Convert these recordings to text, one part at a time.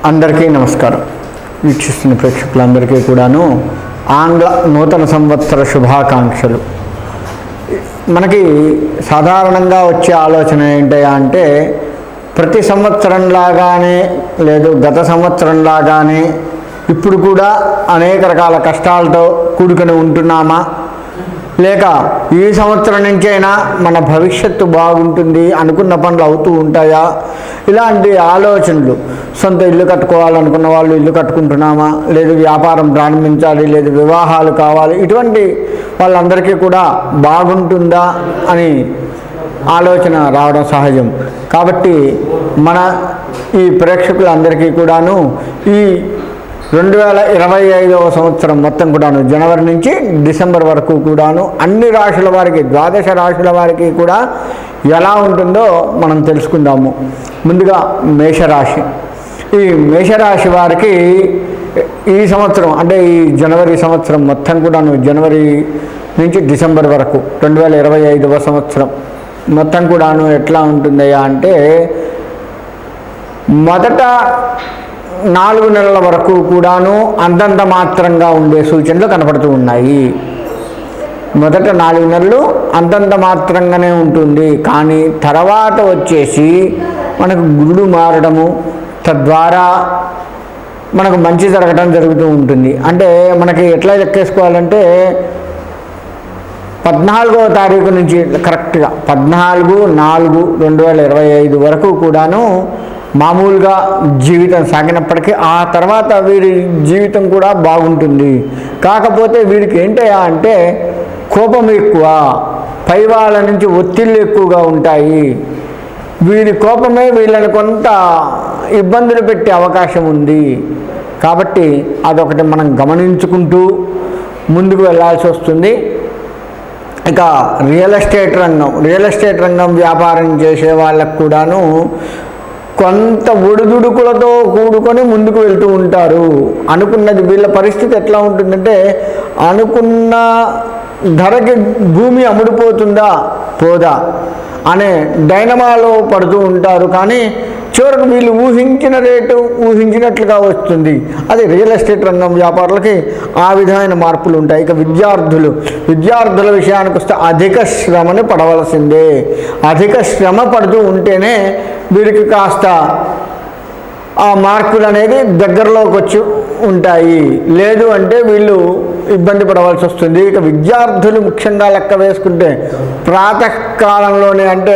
అందరికీ నమస్కారం. వీక్షిస్తున్న ప్రేక్షకులందరికీ కూడాను ఆంగ్ల నూతన సంవత్సర శుభాకాంక్షలు. మనకి సాధారణంగా వచ్చే ఆలోచన ఏంటయ్యా అంటే, ప్రతి సంవత్సరంలాగానే లేదు గత సంవత్సరంలాగానే ఇప్పుడు కూడా అనేక రకాల కష్టాలతో కూడుకొని ఉంటున్నామా, లేక ఈ సంవత్సరం నుంచైనా మన భవిష్యత్తు బాగుంటుంది, అనుకున్న పనులు అవుతూ ఉంటాయా, ఇలాంటి ఆలోచనలు. సొంత ఇల్లు కట్టుకోవాలనుకున్న వాళ్ళు ఇల్లు కట్టుకుంటున్నామా, లేదు వ్యాపారం ప్రారంభించాలి, లేదు వివాహాలు కావాలి, ఇటువంటి వాళ్ళందరికీ కూడా బాగుంటుందా అని ఆలోచన రావడం సహజం. కాబట్టి మన ఈ ప్రేక్షకులందరికీ కూడాను ఈ 2025వ సంవత్సరం మొత్తం కూడాను జనవరి నుంచి డిసెంబర్ వరకు కూడాను అన్ని రాశుల వారికి, ద్వాదశ రాశుల వారికి కూడా ఎలా ఉంటుందో మనం తెలుసుకుందాము. ముందుగా మేషరాశి. ఈ మేషరాశి వారికి ఈ సంవత్సరం అంటే ఈ జనవరి సంవత్సరం మొత్తం కూడాను జనవరి నుంచి డిసెంబర్ వరకు 2025వ సంవత్సరం మొత్తం కూడాను ఎట్లా ఉంటుందయ్యా అంటే, మొదట 4 నెలల వరకు కూడాను అంతంత మాత్రంగా ఉండే సూచనలు కనపడుతూ ఉన్నాయి. మొదట 4 నెలలు అంతంత మాత్రంగానే ఉంటుంది. కానీ తర్వాత వచ్చేసి మనకు గురుడు మారడము, తద్వారా మనకు మంచి జరగడం జరుగుతూ ఉంటుంది. అంటే మనకి ఎట్లా లెక్కేసుకోవాలంటే, 14వ తారీఖు నుంచి కరెక్ట్గా 14/4/2025 వరకు కూడాను మామూలుగా జీవితం సాగినప్పటికీ ఆ తర్వాత వీరి జీవితం కూడా బాగుంటుంది. కాకపోతే వీరికి ఏంటయ్యా అంటే, కోపం ఎక్కువ, పై వాళ్ళ నుంచి ఒత్తిళ్ళు ఎక్కువగా ఉంటాయి. వీరి కోపమే వీళ్ళని కొంత ఇబ్బందులు పెట్టే అవకాశం ఉంది. కాబట్టి అదొకటి మనం గమనించుకుంటూ ముందుకు వెళ్ళాల్సి వస్తుంది. ఇక రియల్ ఎస్టేట్ రంగం వ్యాపారం చేసే వాళ్ళకు కూడాను కొంత ఒడిదుడుకులతో కూడుకొని ముందుకు వెళ్తూ ఉంటారు. అనుకున్నది వీళ్ళ పరిస్థితి ఎట్లా ఉంటుందంటే, అనుకున్న ధరకి భూమి అమ్ముడుపోతుందా పోదా అనే డైనమాలో పడుతూ ఉంటారు. కానీ చివరకు వీళ్ళు ఊహించిన రేటు ఊహించినట్లుగా వస్తుంది. అది రియల్ ఎస్టేట్ రంగం వ్యాపారులకి ఆ విధమైన మార్పులు ఉంటాయి. ఇక విద్యార్థుల విషయానికి వస్తే అధిక శ్రమని పడవలసిందే. అధిక శ్రమ పడుతూ ఉంటేనే వీరికి కాస్త ఆ మార్కులు అనేది దగ్గరలోకి వచ్చి ఉంటాయి. లేదు అంటే వీళ్ళు ఇబ్బంది పడవలసి వస్తుంది. ఇక విద్యార్థులు ముఖ్యంగా లెక్క వేసుకుంటే ప్రాతకాలంలోనే, అంటే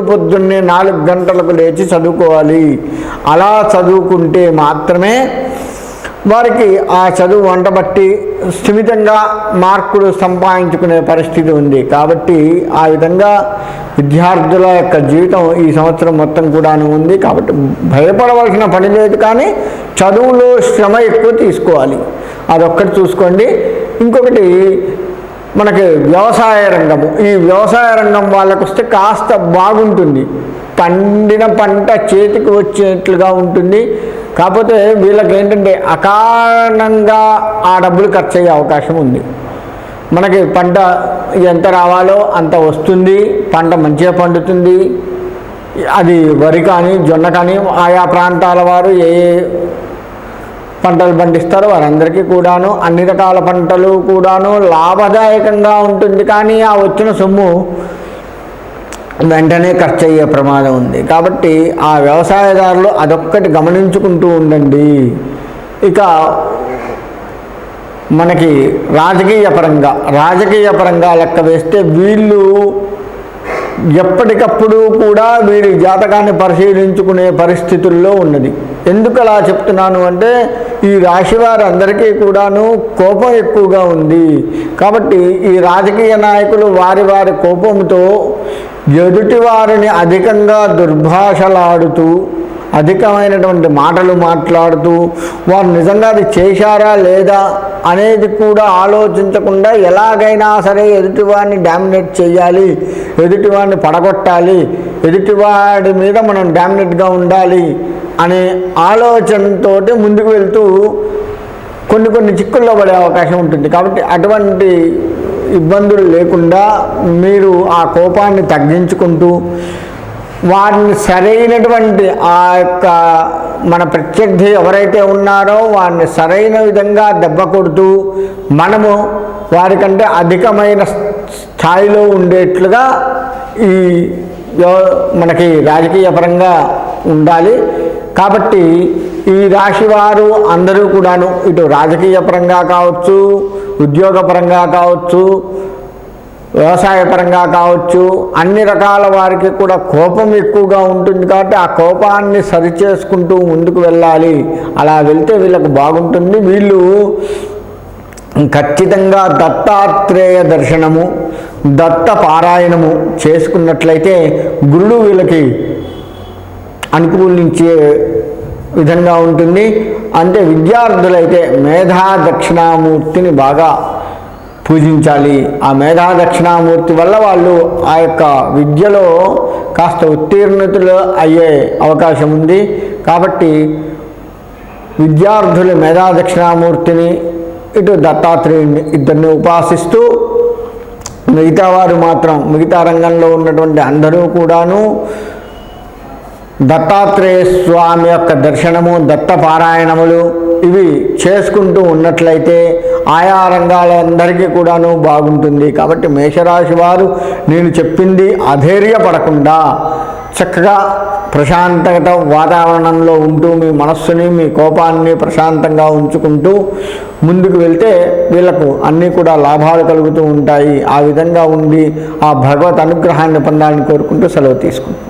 పొద్దున్నే 4 గంటలకు లేచి చదువుకోవాలి. అలా చదువుకుంటే మాత్రమే వారికి ఆ చదువు వంటబట్టి స్థిమితంగా మార్కులు సంపాదించుకునే పరిస్థితి ఉంది. కాబట్టి ఆ విధంగా విద్యార్థుల యొక్క జీవితం ఈ సంవత్సరం మొత్తం కూడాను ఉంది. కాబట్టి భయపడవలసిన పని లేదు. కానీ చదువులో శ్రమ ఎక్కువ తీసుకోవాలి, అదొక్కటి చూసుకోండి. ఇంకొకటి మనకి వ్యవసాయ రంగము. ఈ వ్యవసాయ రంగం వాళ్ళకు వస్తే కాస్త బాగుంటుంది. పండిన పంట చేతికి వచ్చేట్లుగా ఉంటుంది. కాకపోతే వీళ్ళకి ఏంటంటే అకారణంగా ఆ డబ్బులు ఖర్చు అయ్యే అవకాశం ఉంది. మనకి పంట ఎంత రావాలో అంత వస్తుంది, పంట మంచిగా పండుతుంది. అది వరి కానీ జొన్న కానీ ఆయా ప్రాంతాల వారు ఏ పంటలు పండిస్తారో వారందరికీ కూడాను అన్ని రకాల పంటలు కూడాను లాభదాయకంగా ఉంటుంది. కానీ ఆ వచ్చిన సొమ్ము వెంటనే ఖర్చు అయ్యే ప్రమాదం ఉంది. కాబట్టి ఆ వ్యవసాయదారులు అదొక్కటి గమనించుకుంటూ ఉండండి. ఇక మనకి రాజకీయ పరంగా లెక్క వేస్తే వీళ్ళు ఎప్పటికప్పుడు కూడా వీరి జాతకాన్ని పరిశీలించుకునే పరిస్థితుల్లో ఉన్నది. ఎందుకు అలా చెప్తున్నాను అంటే, ఈ రాశి వారందరికీ కూడాను కోపం ఎక్కువగా ఉంది. కాబట్టి ఈ రాజకీయ నాయకులు వారి కోపంతో ఎదుటి వారిని అధికంగా దుర్భాషలాడుతూ, అధికమైనటువంటి మాటలు మాట్లాడుతూ, వారు నిజంగా అది చేశారా లేదా అనేది కూడా ఆలోచించకుండా ఎలాగైనా సరే ఎదుటివాడిని డామినేట్ చేయాలి, ఎదుటివాడిని పడగొట్టాలి, ఎదుటివాడి మీద మనం డామినేట్గా ఉండాలి అనే ఆలోచనతో ముందుకు వెళ్తూ కొన్ని చిక్కుల్లో పడే అవకాశం ఉంటుంది. కాబట్టి అటువంటి ఇబ్బందులు లేకుండా మీరు ఆ కోపాన్ని తగ్గించుకుంటూ వారిని సరైనటువంటి ఆ యొక్క మన ప్రత్యర్థి ఎవరైతే ఉన్నారో వారిని సరైన విధంగా దెబ్బ కొడుతూ మనము వారికంటే అధికమైన స్థాయిలో ఉండేట్లుగా ఈ మనకి రాజకీయ పరంగా ఉండాలి. కాబట్టి ఈ రాశి వారు అందరూ కూడాను ఇటు రాజకీయ పరంగా కావచ్చు, ఉద్యోగపరంగా కావచ్చు, వ్యవసాయ పరంగా కావచ్చు, అన్ని రకాల వారికి కూడా కోపం ఎక్కువగా ఉంటుంది. కాబట్టి ఆ కోపాన్ని సరిచేసుకుంటూ ముందుకు వెళ్ళాలి. అలా వెళ్తే వీళ్ళకు బాగుంటుంది. వీళ్ళు ఖచ్చితంగా దత్తాత్రేయ దర్శనము, దత్త పారాయణము చేసుకున్నట్లయితే గురుడు వీళ్ళకి అనుకూలించే విధంగా ఉంటుంది. అంటే విద్యార్థులైతే మేధా దక్షిణామూర్తిని బాగా పూజించాలి. ఆ మేధా దక్షిణామూర్తి వల్ల వాళ్ళు ఆ యొక్క విద్యలో కాస్త ఉత్తీర్ణతలు అయ్యే అవకాశం ఉంది. కాబట్టి విద్యార్థులు మేధా దక్షిణామూర్తిని ఇటు దత్తాత్రేయుని ఇద్దరిని ఉపాసిస్తూ, మిగతా వారు మాత్రం మిగతా రంగంలో ఉన్నటువంటి అందరూ కూడాను దత్తాత్రేయ స్వామి యొక్క దర్శనము, దత్త పారాయణములు ఇవి చేసుకుంటూ ఉన్నట్లయితే ఆయా రంగాలందరికీ కూడాను బాగుంటుంది. కాబట్టి మేషరాశి వారు నేను చెప్పింది అధైర్యపడకుండా చక్కగా ప్రశాంతత వాతావరణంలో ఉంటూ మీ మనస్సుని, మీ కోపాన్ని ప్రశాంతంగా ఉంచుకుంటూ ముందుకు వెళ్తే వీళ్ళకు అన్నీ కూడా లాభాలు కలుగుతూ ఉంటాయి. ఆ విధంగా ఉండి ఆ భగవత్ అనుగ్రహాన్ని పొందాలని కోరుకుంటూ సెలవు తీసుకుంటాం.